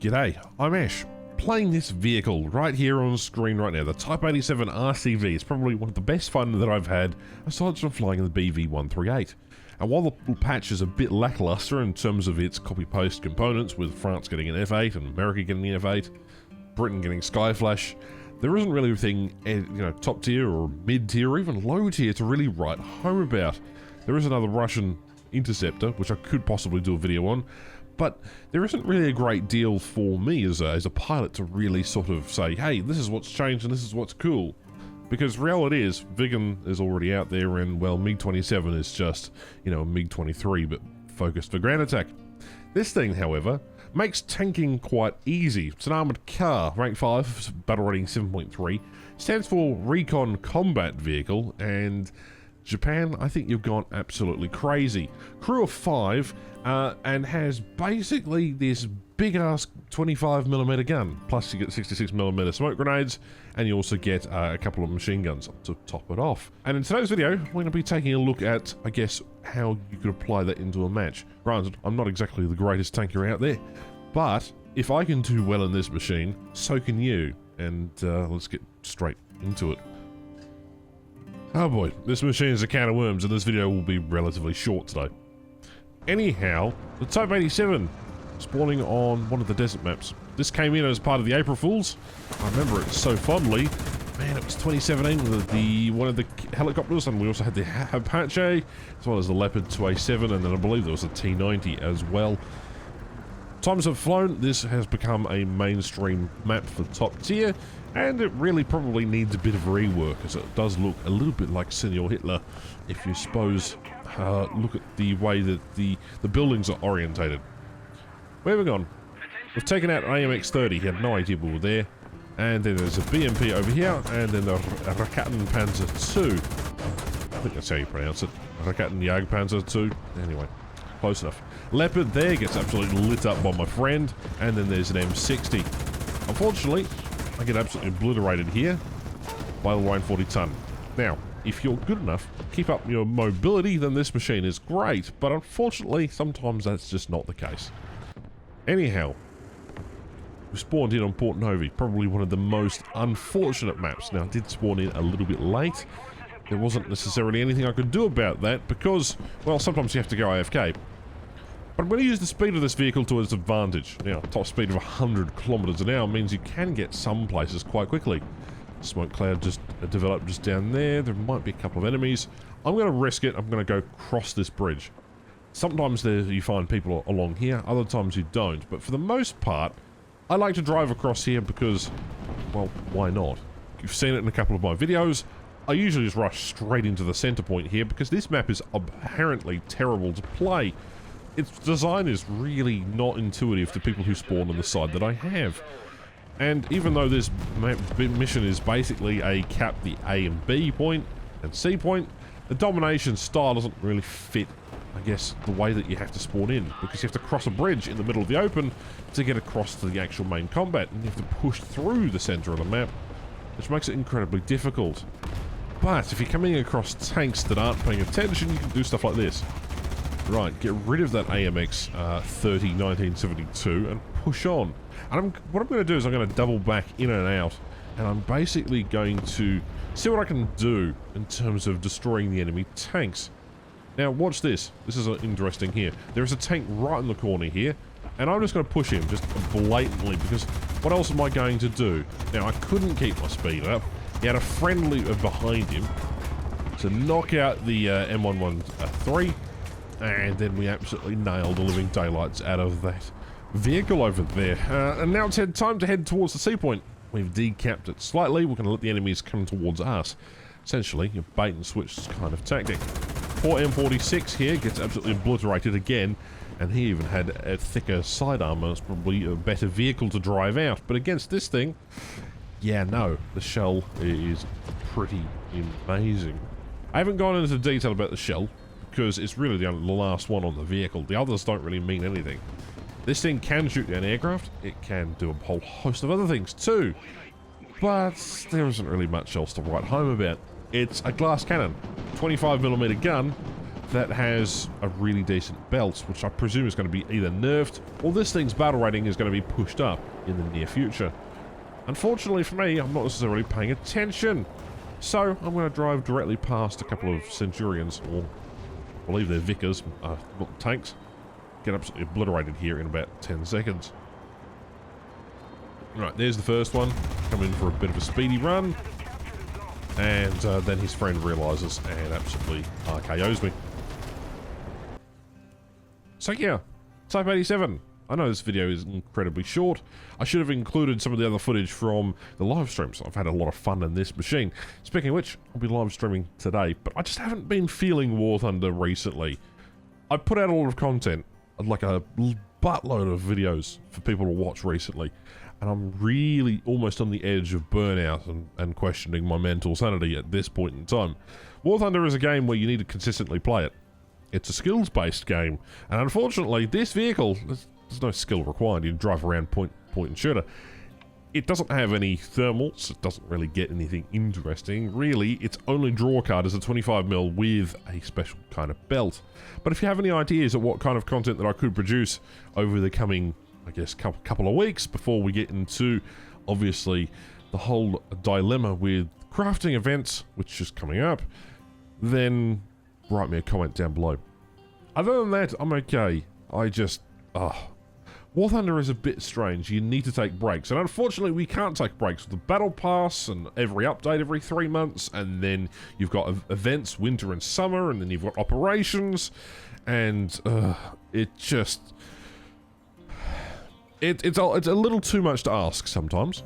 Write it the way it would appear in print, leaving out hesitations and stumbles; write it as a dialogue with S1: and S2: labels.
S1: G'day, I'm Ash, playing this vehicle right here on the screen right now. The Type 87 RCV is probably one of the best fun that I've had, aside from flying in the BV-138. And while the patch is a bit lackluster in terms of its copy-paste components, with France getting an F8 and America getting an F8, Britain getting Skyflash, there isn't really anything top tier or mid tier or even low tier to really write home about. There is another Russian interceptor, which I could possibly do a video on, but there isn't really a great deal for me as a pilot to really sort of say, hey, this is what's changed and this is what's cool. Because reality is, Viggen is already out there and, well, MiG-27 is just, a MiG-23, but focused for ground attack. This thing, however, makes tanking quite easy. It's an armoured car, rank 5, battle rating 7.3, stands for Recon Combat Vehicle, and Japan, I think you've gone absolutely crazy. Crew of 5, and has basically this big-ass 25mm gun, plus you get 66mm smoke grenades, and you also get a couple of machine guns to top it off. And in today's video, we're going to be taking a look at, I guess, how you could apply that into a match. Granted, I'm not exactly the greatest tanker out there, but if I can do well in this machine, so can you. And let's get straight into it. Oh boy, this machine is a can of worms, and this video will be relatively short today. Anyhow, the Type 87 spawning on one of the desert maps. This came in as part of the April Fools. I remember it so fondly. Man, it was 2017 with one of the helicopters, and we also had the Apache, as well as the Leopard 2A7, and then I believe there was a T90 as well. Times have flown, this has become a mainstream map for top tier, and it really probably needs a bit of rework, as it does look a little bit like Senior Hitler, if you suppose look at the way that the buildings are orientated. Moving on, we've taken out AMX-30, he had no idea we were there, and then there's a BMP over here, and then the Raketen Panzer II. I think that's how you pronounce it, Raketen Jagdpanzer II, anyway. Close enough. Leopard there gets absolutely lit up by my friend, and then there's an M60. Unfortunately, I get absolutely obliterated here by the Line 40 ton. Now, if you're good enough, keep up your mobility, then this machine is great, but unfortunately, sometimes that's just not the case. Anyhow, we spawned in on Port Novi, probably one of the most unfortunate maps. Now, I did spawn in a little bit late. There wasn't necessarily anything I could do about that because, well, sometimes you have to go AFK. But I'm going to use the speed of this vehicle to its advantage. Now, top speed of 100 kilometers an hour means you can get some places quite quickly. Smoke cloud just developed just down there. There might be a couple of enemies. I'm going to risk it. I'm going to go cross this bridge. Sometimes you find people along here, other times you don't. But for the most part, I like to drive across here because, well, why not? You've seen it in a couple of my videos. I usually just rush straight into the center point here because this map is apparently terrible to play. Its design is really not intuitive to people who spawn on the side that I have. And even though this mission is basically a cap the A and B point and C point, the domination style doesn't really fit, I guess, the way that you have to spawn in, because you have to cross a bridge in the middle of the open to get across to the actual main combat, and you have to push through the center of the map, which makes it incredibly difficult. But if you're coming across tanks that aren't paying attention, you can do stuff like this. Right, get rid of that AMX 30 1972 and push on. And what I'm going to do is I'm going to double back in and out, and I'm basically going to see what I can do in terms of destroying the enemy tanks. Now watch this. This is interesting here. There is a tank right in the corner here, and I'm just going to push him just blatantly because what else am I going to do? Now I couldn't keep my speed up. He had a friendly behind him to knock out the M113. And then we absolutely nailed the living daylights out of that vehicle over there. And now it's time to head towards the C point. We've decapped it slightly. We're going to let the enemies come towards us. Essentially, a bait and switch kind of tactic. Poor M46 here gets absolutely obliterated again. And he even had a thicker side armor. It's probably a better vehicle to drive out. But against this thing, yeah, no, the shell is pretty amazing. I haven't gone into detail about the shell, because it's really the last one on the vehicle. The others don't really mean anything. This thing can shoot down aircraft. It can do a whole host of other things too. But there isn't really much else to write home about. It's a glass cannon, 25mm gun, that has a really decent belt, which I presume is going to be either nerfed or this thing's battle rating is going to be pushed up in the near future. Unfortunately for me, I'm not necessarily paying attention. So I'm going to drive directly past a couple of Centurions, or I believe they're Vickers, not tanks. Get absolutely obliterated here in about 10 seconds. Right, there's the first one. Come in for a bit of a speedy run. And then his friend realises and absolutely RKOs me. So yeah, Type 87. I know this video is incredibly short. I should have included some of the other footage from the live streams. I've had a lot of fun in this machine. Speaking of which, I'll be live streaming today, but I just haven't been feeling War Thunder recently. I put out a lot of content, like a buttload of videos for people to watch recently, and I'm really almost on the edge of burnout and questioning my mental sanity at this point in time. War Thunder is a game where you need to consistently play it. It's a skills-based game, and unfortunately, this vehicle, there's no skill required. You drive around point and shooter. It doesn't have any thermals. It doesn't really get anything interesting. Really, its only draw card is a 25mm with a special kind of belt. But if you have any ideas of what kind of content that I could produce over the coming, I guess, couple of weeks before we get into, obviously, the whole dilemma with crafting events, which is coming up, then write me a comment down below. Other than that, I'm okay. War Thunder is a bit strange. You need to take breaks, and unfortunately we can't take breaks with the battle pass and every update every 3 months, and then you've got events winter and summer, and then you've got operations, and it's a little too much to ask sometimes.